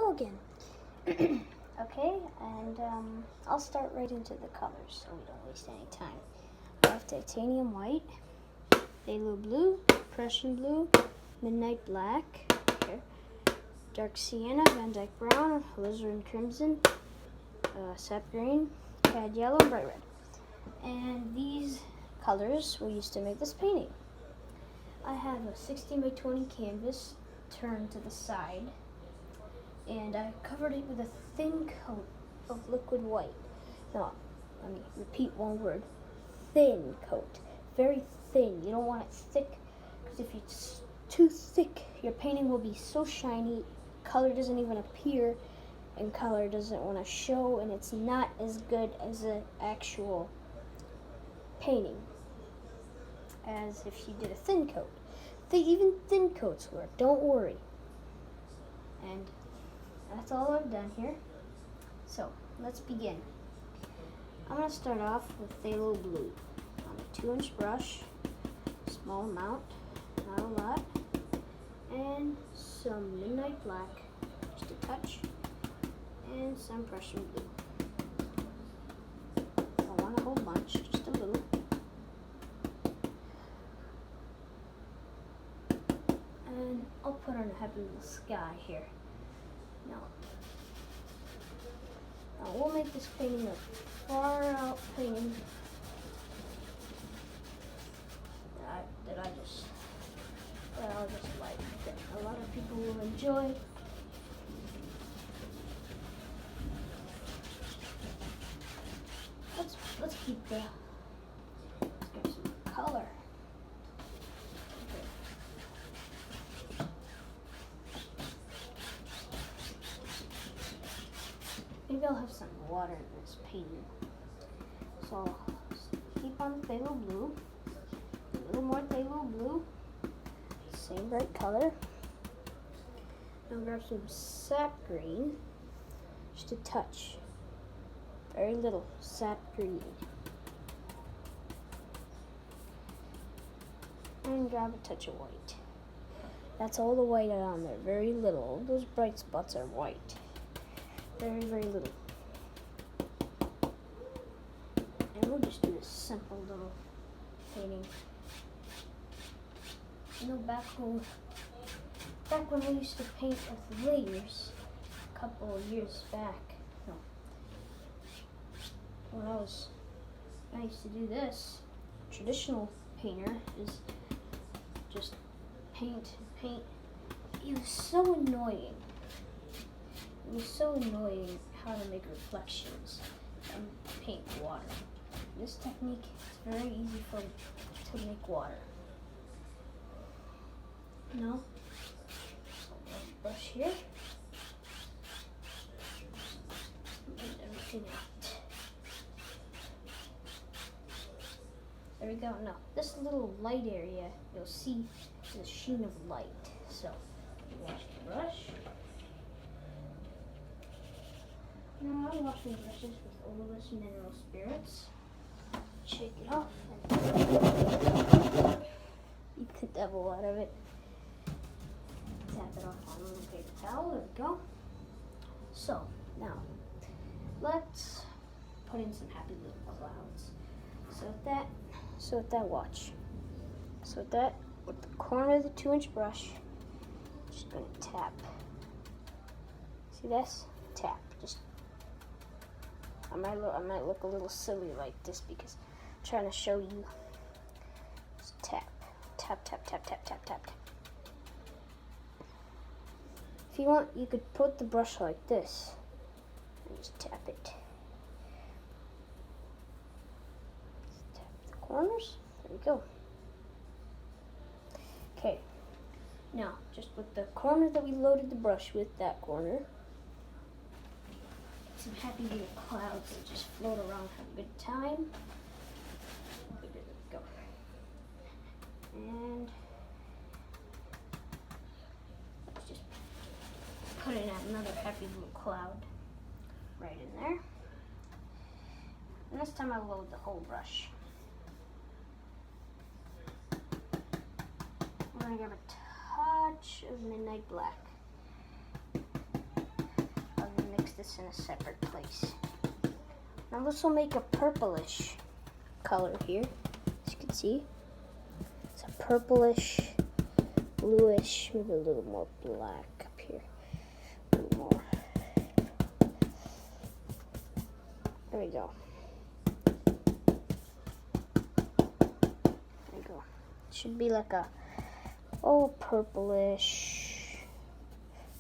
go again. Okay, and I'll start right into the colors so we don't waste any time. I have titanium white, phthalo blue, Prussian blue, midnight black, here, dark sienna, Van Dyke brown, alizarin crimson, sap green, cad yellow, and bright red. And these colors were used to make this painting. I have a 16 by 20 canvas turned to the side, and I covered it with a thin coat of liquid white. Now, let me repeat one word. Thin coat. Very thin. You don't want it thick, because if it's too thick, your painting will be so shiny, color doesn't even appear, and color doesn't want to show, and it's not as good as an actual painting as if you did a thin coat. Even thin coats work, don't worry. And that's all I've done here. So let's begin. I'm going to start off with phthalo blue on a 2-inch brush, small amount, not a lot, and some midnight black, just a touch, and some Prussian blue. I don't want a whole bunch, just a little. And I'll put on a happy little sky here. Now we'll make this painting a far out painting that I'll just like, that a lot of people will enjoy. Let's keep let's give some color. Maybe I'll have some water in this painting. So keep on the phthalo blue, a little more phthalo blue, same bright color. Now grab some sap green, just a touch, very little sap green. And grab a touch of white. That's all the white on there, very little. All those bright spots are white. Very, very little. And we'll just do a simple little painting. You know, back when we used to paint with layers, a couple of years back, no, when I used to do this, traditional painter is just paint. It was so annoying. It was so annoying how to make reflections and paint water. This technique is very easy to make water. No? Brush here. Get everything out. There we go. Now, this little light area, you'll see the sheen of light. So, wash the brush. Now I'm washing brushes with odorless mineral spirits. Shake it off and beat the devil out of it. Tap it off on a little paper towel. There we go. So now let's put in some happy little clouds. So with that, watch. So with that, with the corner of the 2-inch brush, just gonna tap. See this? Tap. Just. I might look a little silly like this because I'm trying to show you. Just tap, tap, tap, tap, tap, tap, tap. If you want, you could put the brush like this and just tap it. Just tap the corners. There we go. Okay. Now, just with the corner that we loaded the brush with, that corner. Some happy little clouds that just float around, have a good time. There we go. And let's just put in another happy little cloud right in there. And this time I'll load the whole brush. We're gonna give a touch of midnight black. mix this in a separate place. Now this will make a purplish color here, as you can see. It's a purplish, bluish, maybe a little more black up here. A little more. There we go. There we go. It should be like a,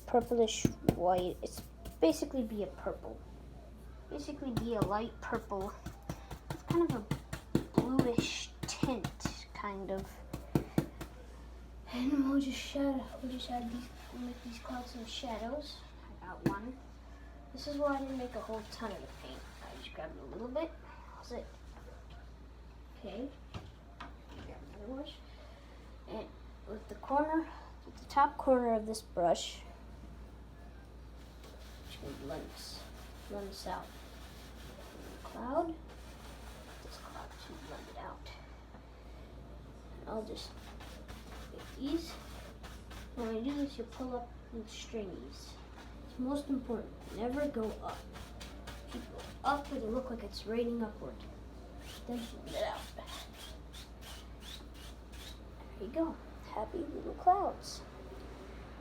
purplish white. It's basically be a purple. Basically be a light purple. It's kind of a bluish tint, kind of. And we'll just add these, we'll make these clouds some shadows. I got one. This is why I didn't make a whole ton of the paint. I just grabbed a little bit. That's it. Okay. Grab another brush. And with the top corner of this brush, just gonna blend this out. Cloud. This cloud to blend it out. And I'll just make these. When I do this, you pull up and string these. It's most important. Never go up. If you go up, it'll look like it's raining upward. Then blend it out. There you go. Happy little clouds.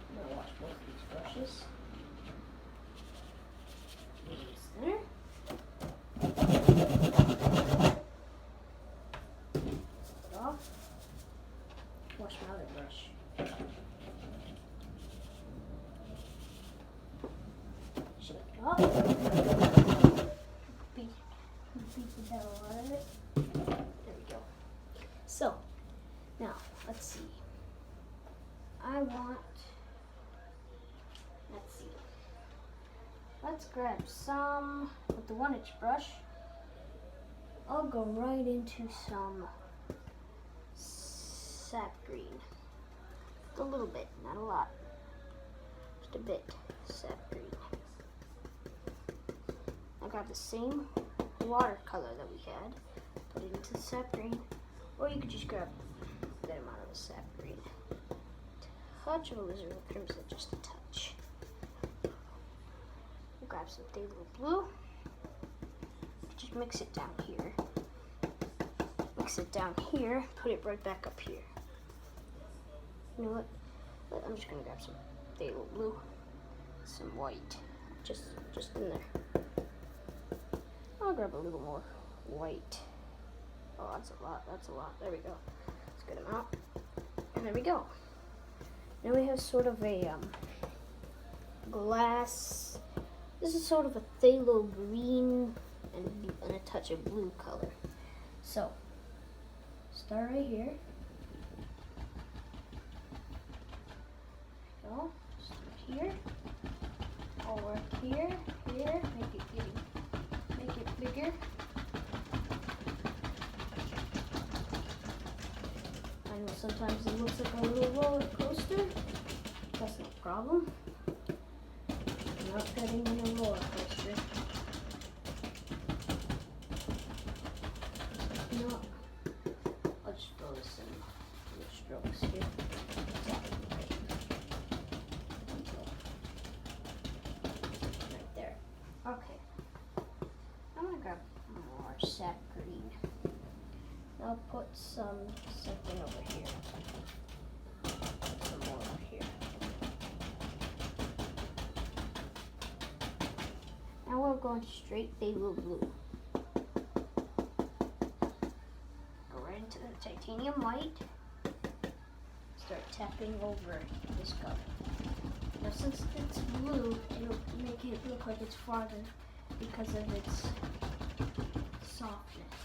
I'm gonna wash both these brushes. Center. Put it off. Wash my other brush. Shake it off. Beat the devil out of it. There we go. So, now, let's see. Let's grab some, with the 1-inch brush, I'll go right into some sap green. Just a little bit, not a lot. Just a bit sap green. I got the same watercolor that we had, put it into the sap green, or you could just grab a good amount of the sap green. Touch of alizarin crimson, just a touch. We'll grab some phthalo blue. Just mix it down here. Mix it down here. Put it right back up here. You know what? I'm just gonna grab some phthalo blue, some white, just in there. I'll grab a little more white. Oh, that's a lot. That's a lot. There we go. That's a good amount. And there we go. Now we have sort of a glass. This is sort of a phthalo green and a touch of blue color. So, start right here. Go. Start here. I'll work here, here. Make it bigger. I know sometimes it looks like a little roller coaster. That's no problem. I'm not getting in a roller coaster. No, I'll just throw this in the strokes here. Right there. Okay. I'm gonna grab more sap green. I'll put something over here. Put some more over here. Now we're going straight phthalo blue. Go right into the titanium white. Start tapping over this color. Now since it's blue, it'll make it look like it's farther because of its softness.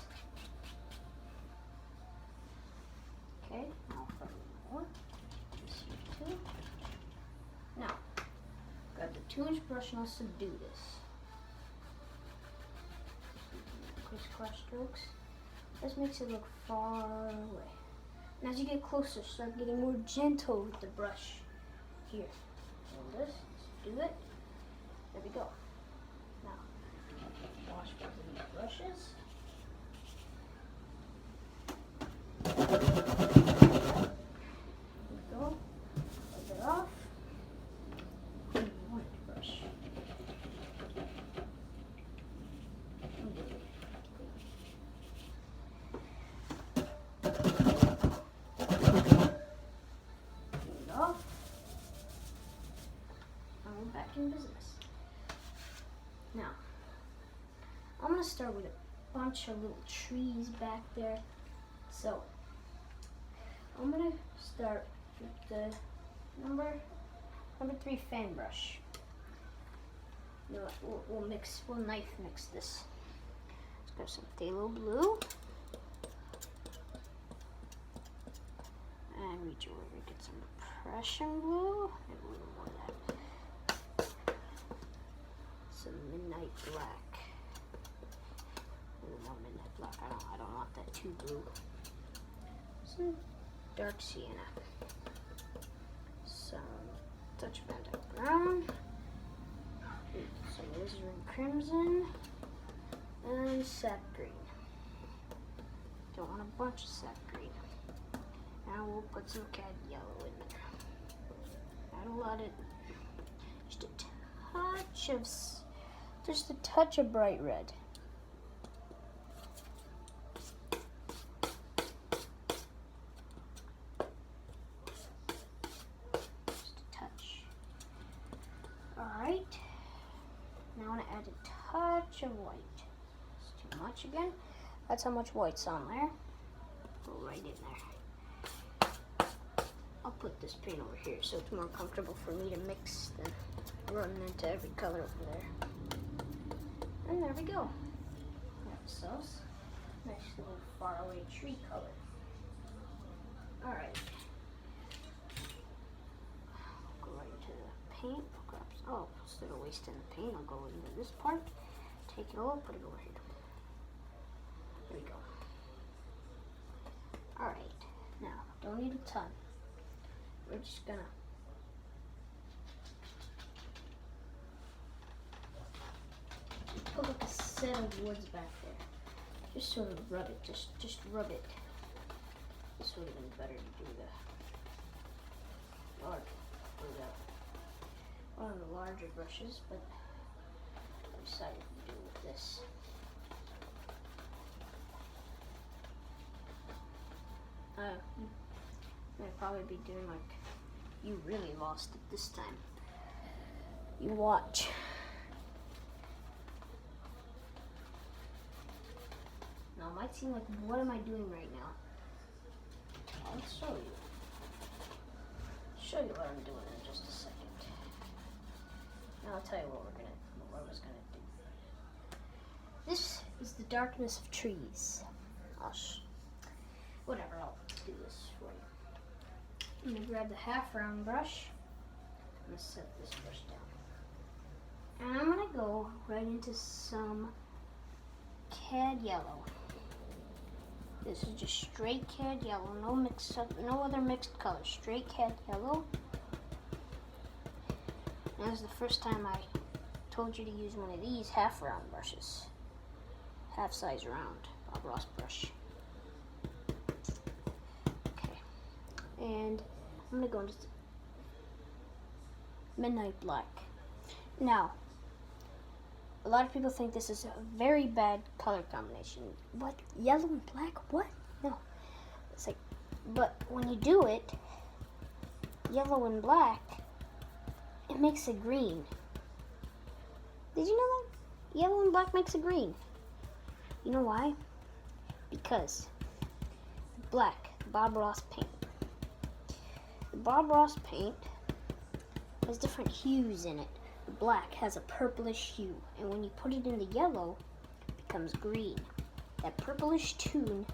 Okay, now for more. Just here too. Now, grab the 2-inch brush and I'll subdue this. Crisscross strokes. This makes it look far away. And as you get closer, start getting more gentle with the brush. Here. Hold this, subdue it. There we go. Now, wash both of these brushes. we're back in business. Now, I'm gonna start with a bunch of little trees back there. So, I'm gonna start with the number 3 fan brush. You know what, we'll knife mix this. Let's grab some phthalo blue. And reach over and get some Prussian blue. And a little more of that. Some midnight black. A little more midnight black. I don't want that too blue. Some dark sienna. Some touch of Van Dyke brown. Some alizarin crimson. And sap green. Don't want a bunch of sap green. Now we'll put some cad yellow in there. Add a lot of, just a touch of bright red. Just a touch. All right. Now I want to add a touch of white. It's too much again. That's how much white's on there. Go right in there. I'll put this paint over here so it's more comfortable for me to mix than running into every color over there. And there we go. We have ourselves a nice little faraway tree color. Alright. Go right into the paint. Oh, instead of wasting the paint, I'll go into this part. Take it all, put it over here. There we go. Alright. Now, don't need a ton. We're just gonna put like a set of woods back there. Just sort of rub it, just rub it. This would have been better to do one of the larger brushes, but I decided to do it with this. I'd probably be doing like, you really lost it this time. You watch. Now it might seem like, what am I doing right now? I'll show you. Show you what I'm doing in just a second. Now I'll tell you what I was gonna do. This is the darkness of trees. Whatever, I'll do this for you. I'm gonna grab the half round brush. I'm gonna set this brush down. And I'm gonna go right into some cad yellow. This is just straight cad yellow, no other mixed colors, straight cad yellow. And this is the first time I told you to use one of these half round brushes. Half size round, Bob Ross brush. Okay, and I'm gonna go into midnight black. Now, a lot of people think this is a very bad color combination. What? Yellow and black? What? No. It's like, but when you do it, yellow and black, it makes a green. Did you know that? Yellow and black makes a green. You know why? Because black, Bob Ross paint. The Bob Ross paint has different hues in it. The black has a purplish hue, and when you put it in the yellow, it becomes green. That purplish tone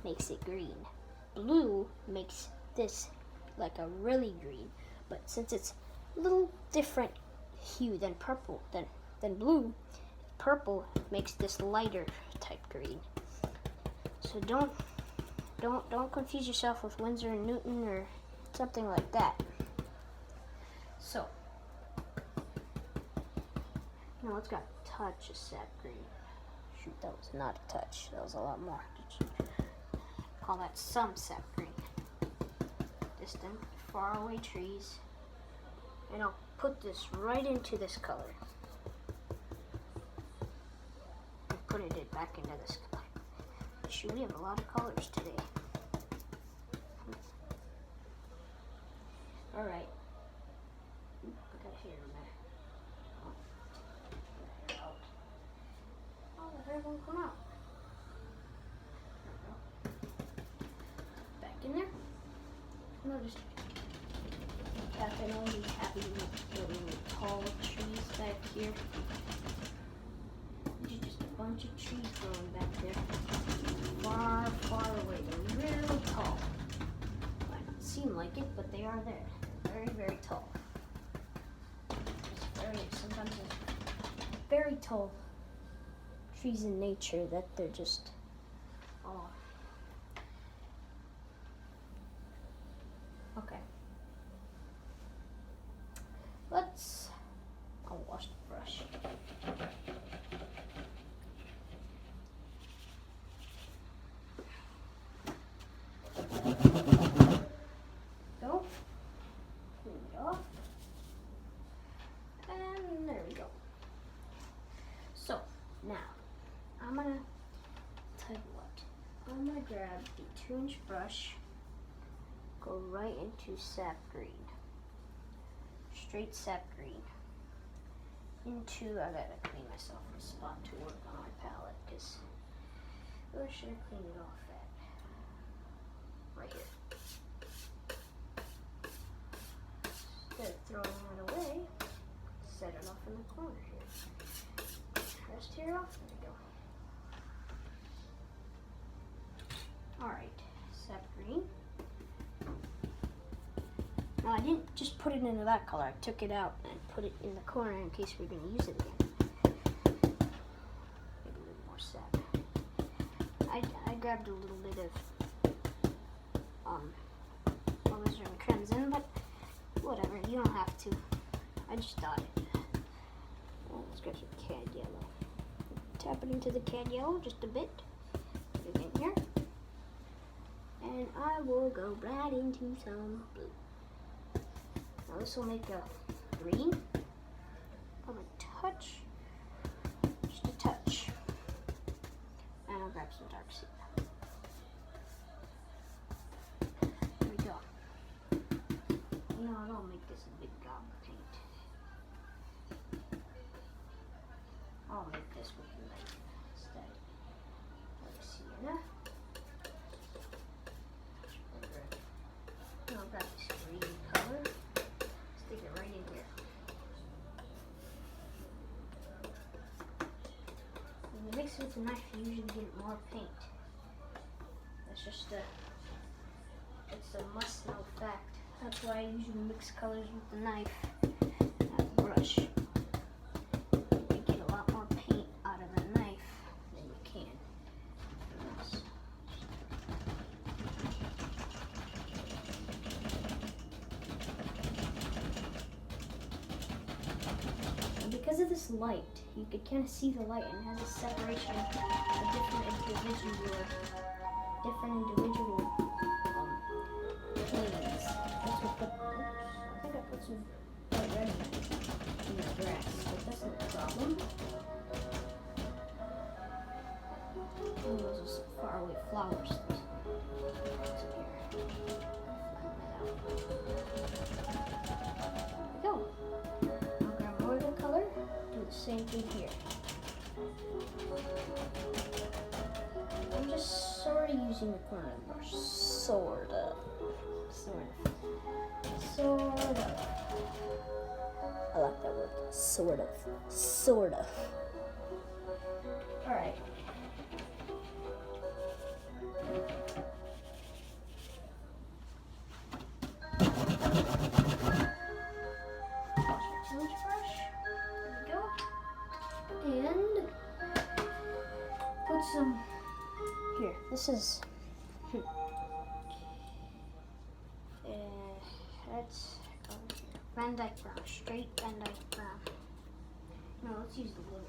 makes it green. Blue makes this like a really green, but since it's a little different hue than purple, than blue, purple makes this lighter type green. So don't confuse yourself with Winsor and Newton or something like that. So now it's got a touch of sap green. Shoot, that was not a touch. That was a lot more. Call that some sap green. Distant, far away trees. And I'll put this right into this color. And put it back into this color. Shoot, we have a lot of colors today. Alright. I got hair in there. Oh, the hair won't come out. There we go. Back in there. Notice tapping all these happy little tall trees back here. There's just a bunch of trees growing back there. Far, far away. They're really tall. Might not seem like it, but they are there. They're very, very tall. Sometimes there's very tall trees in nature that they're just okay. I'll wash the brush. Go. Clean it off. And there we go. So now I'm gonna tell you what. I'm gonna grab the 2-inch brush, go right into sap green. Straight sap green. I gotta clean myself a spot to work on my palette because where should I clean it off at? Right here. Instead of throwing it away, set it off in the corner here. Rest here off. There we go. Alright, sap green. Now I didn't just put it into that color, I took it out and put it in the corner in case we're going to use it again. Maybe a little more sap. I grabbed a little bit of alizarin crimson, but whatever, you don't have to. I just thought it. Well, let's grab some cad yellow. Tap it into the cad yellow just a bit. Put it in here. And I will go right into some blue. Now this will make a green. Probably touch. Just a touch. And I'll grab some dark sea. There we go. You know, I'll make this a big gob paint. I'll make this with a knife instead. Dark sienna. And I'll grab this green color. Stick it right in here. When you mix it with a knife, you usually get more paint. That's just it's a must-know fact. That's why I usually mix colors with the knife, not the brush. You get a lot more paint out of the knife than you can from this. And because of this light, you could kind of see the light, and it has a separation of different individual planes. I think I put some white red in the grass, but that's not the problem. Oh, those are some faraway flowers. There we go. I'll grab more of the color, do the same thing here. I'm just sort of using the corner of the brush. Sort of. I like that word. Sort of. Alright. Wash my 2-inch brush. There we go. And put some here. This is that's Van Dyke brown, straight Van Dyke brown. No, let's use the little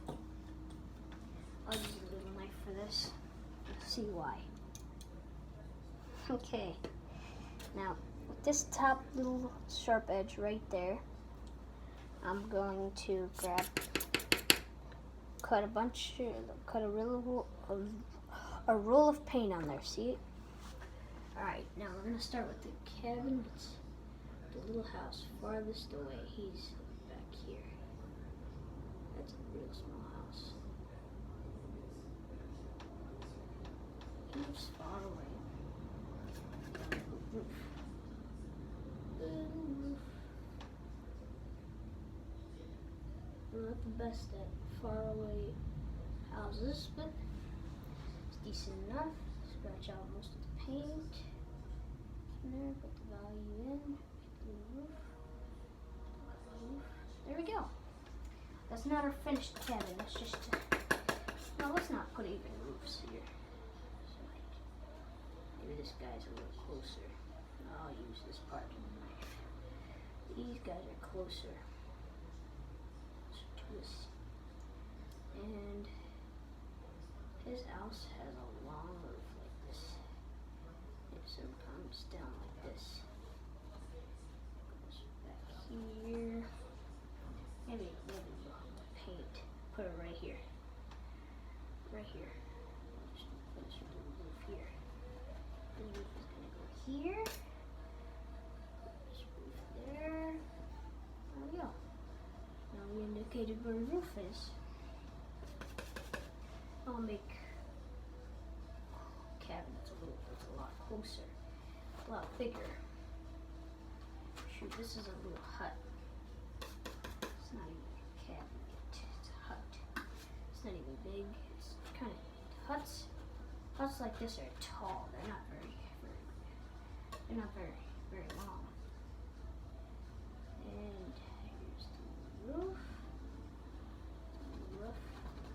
knife. I'll use the little knife for this. Let's see why. Okay. Now, with this top little sharp edge right there, I'm going to cut a roll of paint on there. See it? Alright, now we're going to start with the cabin. It's the little house farthest away. He's back here. That's a real small house. roof's far away. Roof. Roof. I'm not the best at far away houses, but it's decent enough. Scratch out most of the paint. There, put the value in. The roof. There we go. That's not our finished cabin. That's just. No, let's not put even roofs here. So maybe this guy's a little closer. I'll use this part of the knife. These guys are closer to this. And his house has a long roof like this. It sort of comes down like this. Goes back here. Maybe paint. Put it right here. Right here. Just finish with the roof here. The roof is gonna go here. This roof there. There we go. Now we indicated where the roof is. I'll make cabinets that's a lot closer, a lot bigger. Shoot, this is a little hut. It's not even a cabinet, it's a hut. It's not even big, it's kind of, huts like this are tall, they're not very long. And here's the roof. There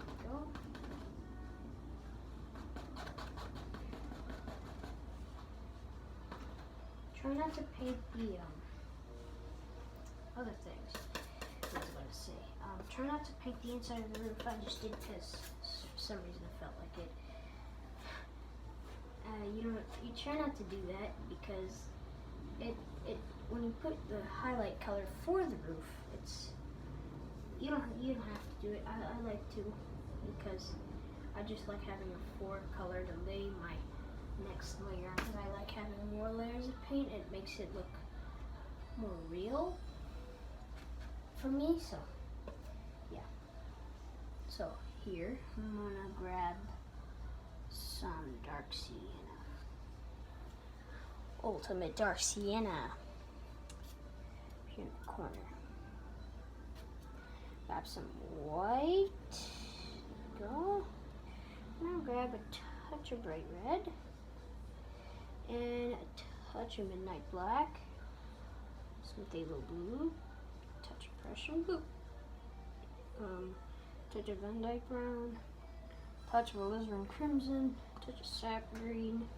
we go. Try not to paint the other things. What was I going to say? Try not to paint the inside of the roof. I just did because for some reason I felt like it. You try not to do that because it when you put the highlight color for the roof, you don't have to do it. I like to because I just like having a 4-color to lay my next layer because I like having more layers of paint. It makes it look more real for me. So yeah. So here I'm gonna grab some dark sienna. Ultimate dark sienna. Here in the corner. Grab some white. There we go. Now grab a touch of bright red. And a touch of midnight black. Some phthalo blue. Touch of Prussian blue. Touch of Van Dyke brown. Touch of alizarin crimson. Touch of sap green.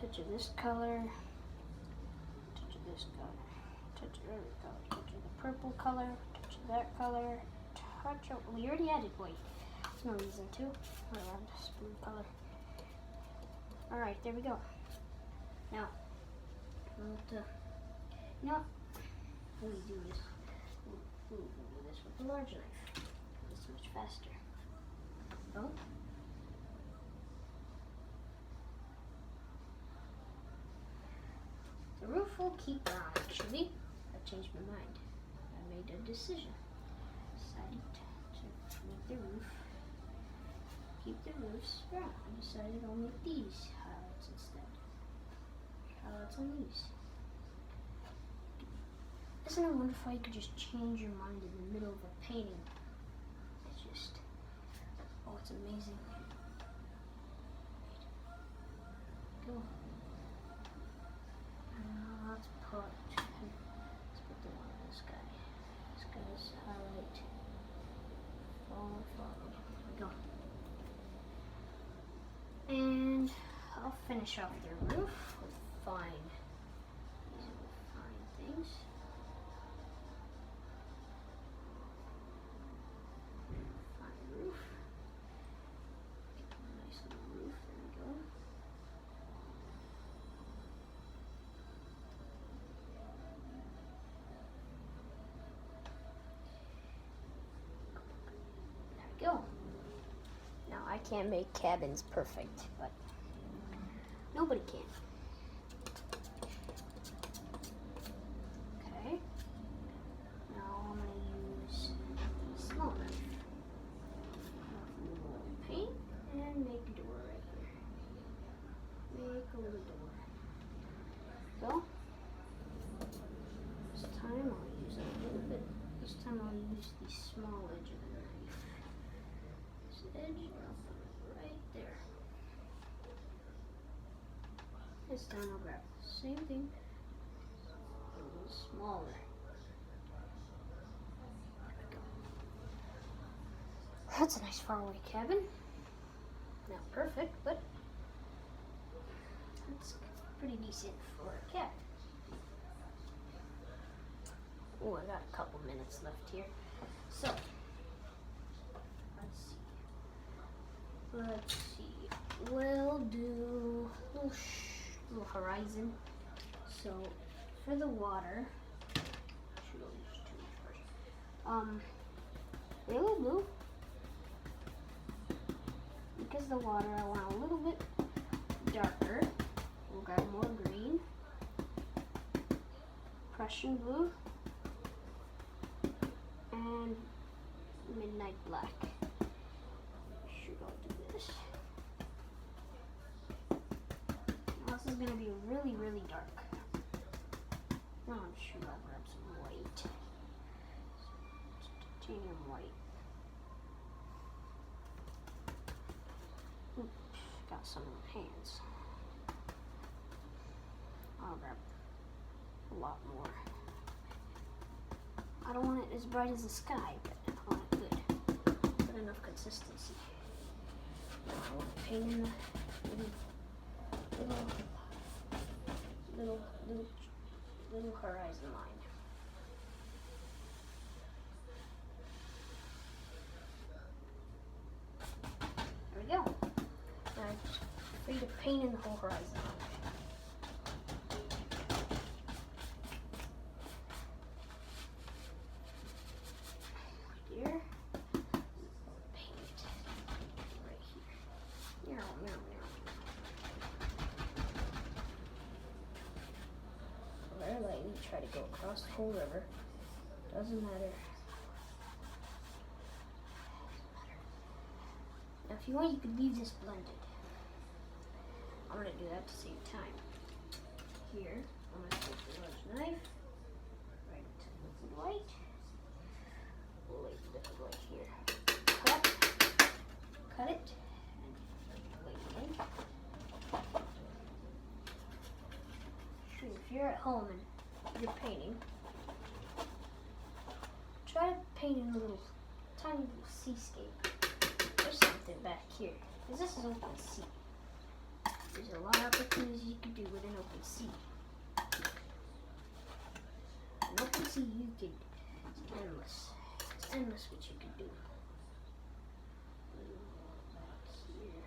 Touch of this color. Touch of this color. Touch of every color. Touch of the purple color. Touch of that color. Touch of, we already added white. There's no reason to. Around this blue color. Alright, there we go. Now, when we do this, we'll do this with a large knife. It's much faster. Oh. The roof will keep brown, actually. I changed my mind. I made a decision. Decided to make the roof, keep the roofs brown. I decided I'll make these highlights instead. Highlights on these. Isn't it wonderful how you could just change your mind in the middle of a painting? It's just, oh, it's amazing. Go. Let's put the one on this guy. This guy's highlight. Follow. There we go. And I'll finish off the roof with fine. These are the fine things. Fine roof. Nice little roof. There we go. Go. Now I can't make cabins perfect, but nobody can. Okay. Now I'm gonna use a small knife. Paint and make a door right here. time I'll use the small edge of the knife. This edge right there. This time I'll grab the same thing, a little smaller. That's a nice faraway cabin. Not perfect, but it's pretty decent for a cabin. Oh, I got a couple minutes left here. So, let's see. We'll do a little horizon. So, for the water, should I use two first? Yellow blue. Because the water I want a little bit darker. We'll grab more green. Prussian blue. And midnight black. Should I do this? Now this is gonna be really, really dark. Now I'm sure I'll grab some white. Titanium white. Oops, got some in my hands. I'll grab a lot more. I don't want it as bright as the sky, but I want it good. Good enough consistency. Now I'll paint in the little horizon line. There we go. Now I'm just free to paint in the whole horizon line. Here. Paint it right here. Meow, meow, meow. Very lightly try to go across the whole river. Doesn't matter. Now if you want, you could leave this blended. I'm going to do that to save time. Here, I'm going to take the large knife, right into the liquid white. We'll lay the liquid white here. Cut it, and lay it in. If you're at home and you're painting, try to paint in a little tiny little seascape. There's something back here, because this is open sea. There's a lot of opportunities you can do with an open sea. An open sea, it's endless. It's endless what you can do. Back here.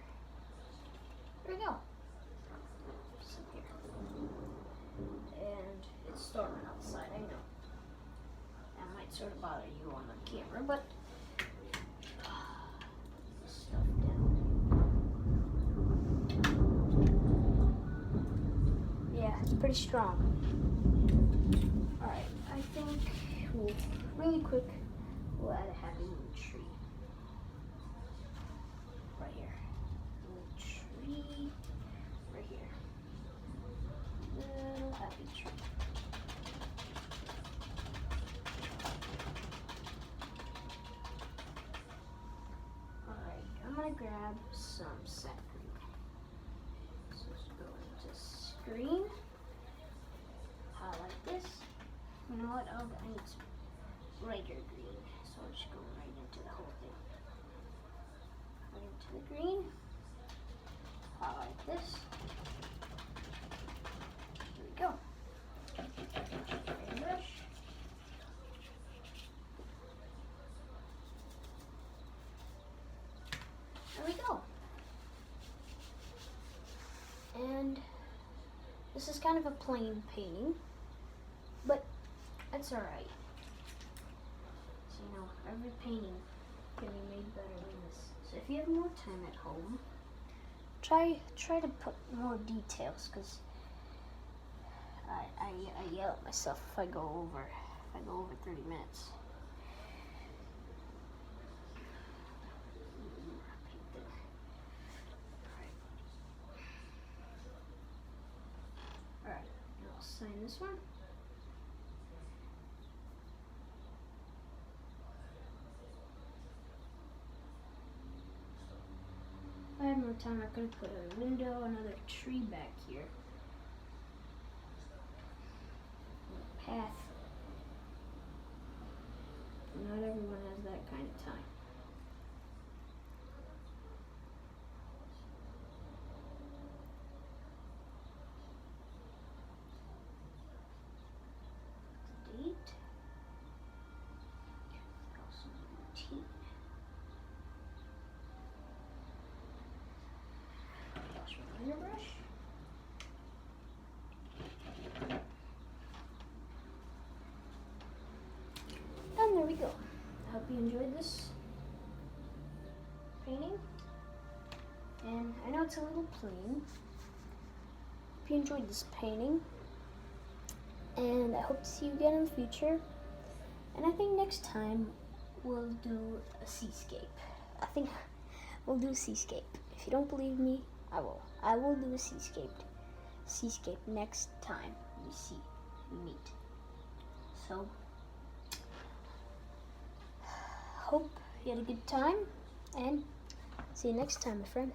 There we go. Some here. And it's storming outside, I know. That might sort of bother you on the camera, but this stuff down. Yeah, it's pretty strong. Alright, I think we'll really quick we'll add a happy little tree. Right here. A little tree right here. Little happy tree. Alright, I'm gonna grab some sap green. So let's go into screen. Highlight this. You know what? I need some brighter green. So I'll just go right into the whole thing. Right into the green. Highlight this. Here we go. Airbrush. There we go. And this is kind of a plain painting, but that's alright. So, you know, every painting can be made better than this. So if you have more time at home, try to put more details, because I yell at myself if I go over 30 minutes. Alright, now I'll sign this one. had more time, I could have put a window, another tree back here. A path. Not everyone has that kind of time. Date. Also routine. Wash my liner brush. And there we go. I hope you enjoyed this painting. And I know it's a little plain. Hope you enjoyed this painting. And I hope to see you again in the future. And I think next time we'll do a seascape. I think we'll do a seascape. If you don't believe me, I will. I will do a seascape next time we meet. So, hope you had a good time, and see you next time, my friend.